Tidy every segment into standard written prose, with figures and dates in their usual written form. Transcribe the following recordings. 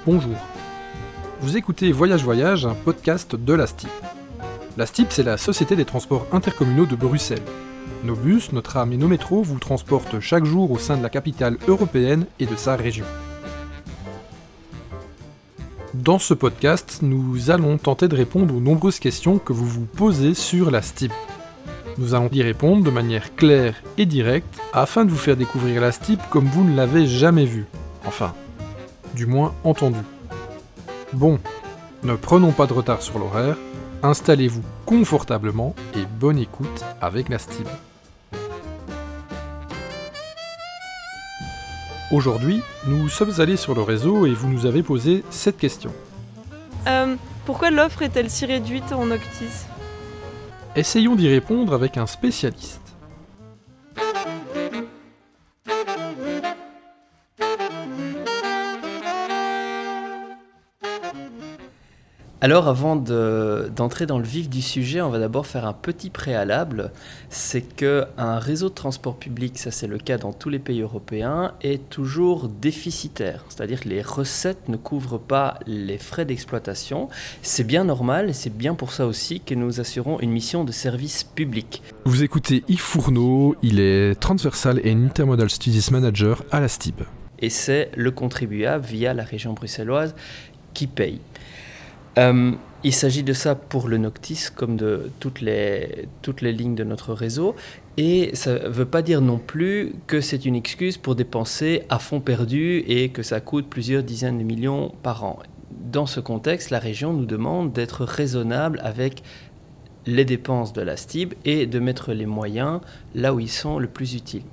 Bonjour. Vous écoutez Voyage Voyage, un podcast de la STIB. La STIB, c'est la Société des transports intercommunaux de Bruxelles. Nos bus, nos trams et nos métros vous transportent chaque jour au sein de la capitale européenne et de sa région. Dans ce podcast, nous allons tenter de répondre aux nombreuses questions que vous vous posez sur la STIB. Nous allons y répondre de manière claire et directe afin de vous faire découvrir la STIB comme vous ne l'avez jamais vue. Enfin, du moins entendu. Bon, ne prenons pas de retard sur l'horaire, installez-vous confortablement et bonne écoute avec la STIB. Aujourd'hui, nous sommes allés sur le réseau et vous nous avez posé cette question. Pourquoi l'offre est-elle si réduite en Noctis ? Essayons d'y répondre avec un spécialiste. Alors avant d'entrer dans le vif du sujet, on va d'abord faire un petit préalable. C'est qu'un réseau de transport public, ça c'est le cas dans tous les pays européens, est toujours déficitaire. C'est-à-dire que les recettes ne couvrent pas les frais d'exploitation. C'est bien normal et c'est bien pour ça aussi que nous assurons une mission de service public. Vous écoutez Yves Fourneau, il est Transversal et Intermodal Studies Manager à la STIB. Et c'est le contribuable via la région bruxelloise qui paye. Il s'agit de ça pour le Noctis comme de toutes les lignes de notre réseau, et ça ne veut pas dire non plus que c'est une excuse pour dépenser à fond perdu et que ça coûte plusieurs dizaines de millions par an. Dans ce contexte, la région nous demande d'être raisonnable avec les dépenses de la STIB et de mettre les moyens là où ils sont le plus utiles.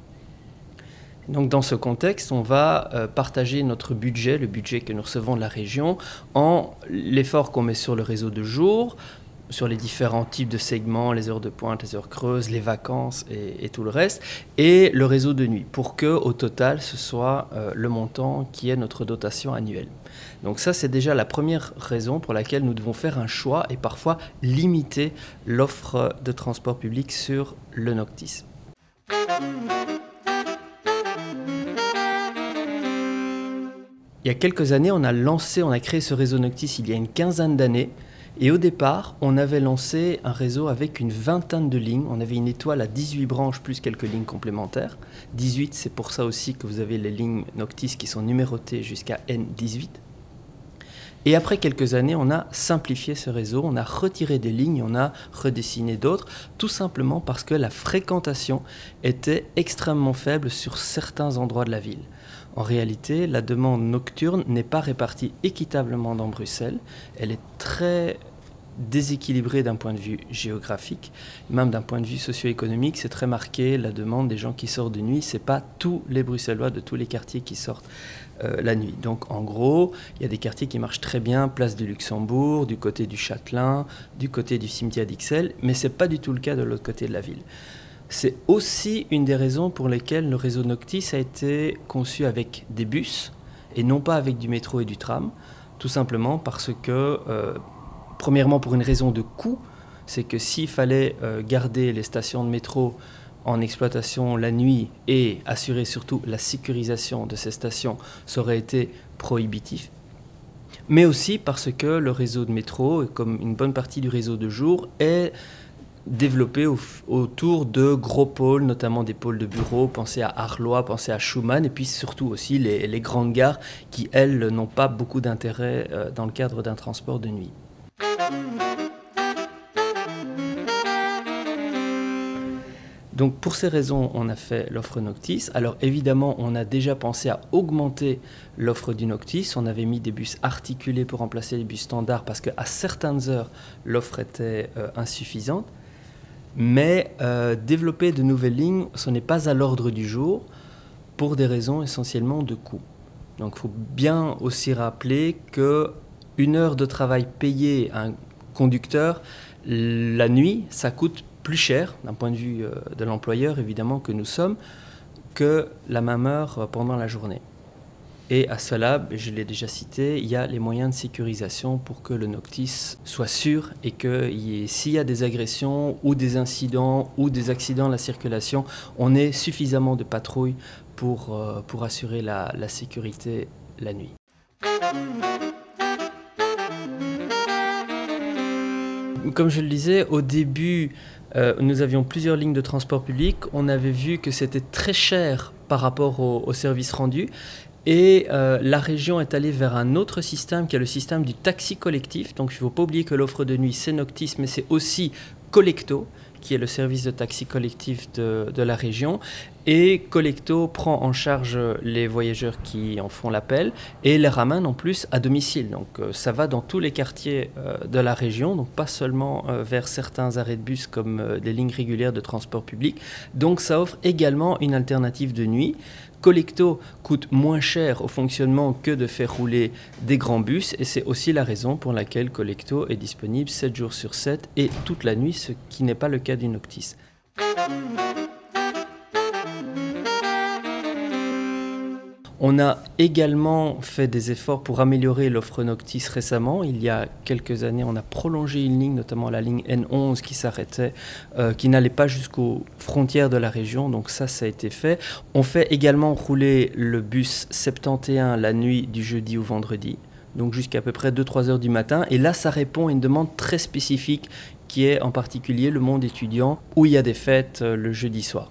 Donc dans ce contexte, on va partager notre budget, le budget que nous recevons de la région, en l'effort qu'on met sur le réseau de jour, sur les différents types de segments, les heures de pointe, les heures creuses, les vacances et tout le reste, et le réseau de nuit, pour qu'au total, ce soit le montant qui est notre dotation annuelle. Donc ça, c'est déjà la première raison pour laquelle nous devons faire un choix et parfois limiter l'offre de transport public sur le Noctis. Il y a quelques années, on a créé ce réseau Noctis il y a une quinzaine d'années. Et au départ, on avait lancé un réseau avec une vingtaine de lignes. On avait une étoile à 18 branches plus quelques lignes complémentaires. 18, c'est pour ça aussi que vous avez les lignes Noctis qui sont numérotées jusqu'à N18. Et après quelques années, on a simplifié ce réseau, on a retiré des lignes, on a redessiné d'autres, tout simplement parce que la fréquentation était extrêmement faible sur certains endroits de la ville. En réalité, la demande nocturne n'est pas répartie équitablement dans Bruxelles. Elle est très déséquilibrée d'un point de vue géographique, même d'un point de vue socio-économique. C'est très marqué, la demande des gens qui sortent de nuit. Ce n'est pas tous les Bruxellois de tous les quartiers qui sortent la nuit. Donc en gros, il y a des quartiers qui marchent très bien, place du Luxembourg, du côté du Châtelain, du côté du cimetière d'Ixelles, mais ce n'est pas du tout le cas de l'autre côté de la ville. C'est aussi une des raisons pour lesquelles le réseau Noctis a été conçu avec des bus et non pas avec du métro et du tram, tout simplement parce que, premièrement pour une raison de coût, c'est que s'il fallait garder les stations de métro en exploitation la nuit et assurer surtout la sécurisation de ces stations, ça aurait été prohibitif. Mais aussi parce que le réseau de métro, comme une bonne partie du réseau de jour, est développé autour de gros pôles, notamment des pôles de bureaux. Pensez à Arlois, pensez à Schumann, et puis surtout aussi les grandes gares qui, elles, n'ont pas beaucoup d'intérêt dans le cadre d'un transport de nuit. Donc pour ces raisons, on a fait l'offre Noctis. Alors évidemment, on a déjà pensé à augmenter l'offre du Noctis. On avait mis des bus articulés pour remplacer les bus standards parce qu'à certaines heures, l'offre était insuffisante. Mais développer de nouvelles lignes, ce n'est pas à l'ordre du jour pour des raisons essentiellement de coût. Donc il faut bien aussi rappeler qu'une heure de travail payée à un conducteur, la nuit, ça coûte plus cher, d'un point de vue de l'employeur évidemment que nous sommes, que la même heure pendant la journée. Et à cela, je l'ai déjà cité, il y a les moyens de sécurisation pour que le Noctis soit sûr et que s'il y a des agressions ou des incidents ou des accidents à la circulation, on ait suffisamment de patrouilles pour assurer la sécurité la nuit. Comme je le disais, au début, nous avions plusieurs lignes de transport public. On avait vu que c'était très cher par rapport au service rendu. Et la région est allée vers un autre système qui est le système du taxi collectif. Donc il ne faut pas oublier que l'offre de nuit, c'est Noctis, mais c'est aussi Collecto, qui est le service de taxi collectif de la région. Et Collecto prend en charge les voyageurs qui en font l'appel et les ramène en plus à domicile. Donc ça va dans tous les quartiers de la région, donc pas seulement vers certains arrêts de bus comme des lignes régulières de transport public. Donc ça offre également une alternative de nuit. Collecto coûte moins cher au fonctionnement que de faire rouler des grands bus et c'est aussi la raison pour laquelle Collecto est disponible 7 jours sur 7 et toute la nuit, ce qui n'est pas le cas du Noctis. On a également fait des efforts pour améliorer l'offre Noctis récemment. Il y a quelques années, on a prolongé une ligne, notamment la ligne N11 qui s'arrêtait, qui n'allait pas jusqu'aux frontières de la région. Donc ça a été fait. On fait également rouler le bus 71 la nuit du jeudi au vendredi, donc jusqu'à à peu près 2-3 heures du matin. Et là, ça répond à une demande très spécifique qui est en particulier le monde étudiant où il y a des fêtes le jeudi soir.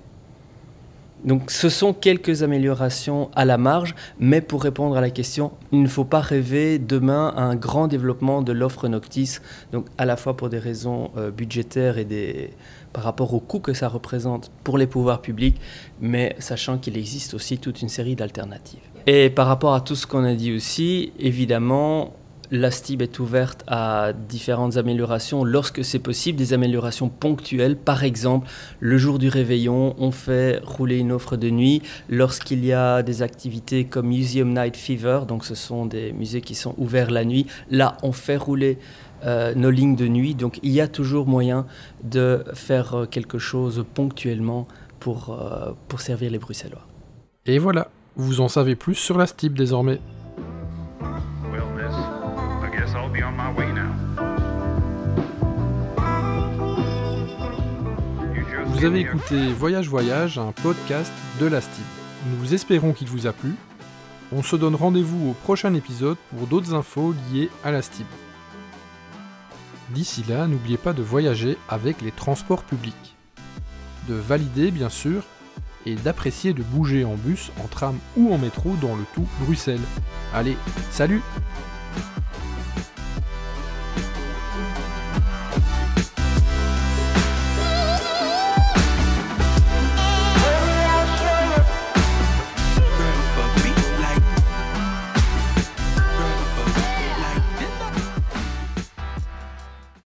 Donc ce sont quelques améliorations à la marge, mais pour répondre à la question, il ne faut pas rêver demain à un grand développement de l'offre Noctis, donc à la fois pour des raisons budgétaires et par rapport au coût que ça représente pour les pouvoirs publics, mais sachant qu'il existe aussi toute une série d'alternatives. Et par rapport à tout ce qu'on a dit aussi, évidemment, la STIB est ouverte à différentes améliorations lorsque c'est possible, des améliorations ponctuelles. Par exemple, le jour du réveillon, on fait rouler une offre de nuit. Lorsqu'il y a des activités comme Museum Night Fever, donc ce sont des musées qui sont ouverts la nuit, là on fait rouler nos lignes de nuit. Donc il y a toujours moyen de faire quelque chose ponctuellement pour servir les Bruxellois. Et voilà, vous en savez plus sur la STIB désormais. Vous avez écouté Voyage Voyage, un podcast de la STIB. Nous espérons qu'il vous a plu. On se donne rendez-vous au prochain épisode pour d'autres infos liées à la STIB. D'ici là, n'oubliez pas de voyager avec les transports publics. De valider, bien sûr, et d'apprécier de bouger en bus, en tram ou en métro dans le tout Bruxelles. Allez, salut!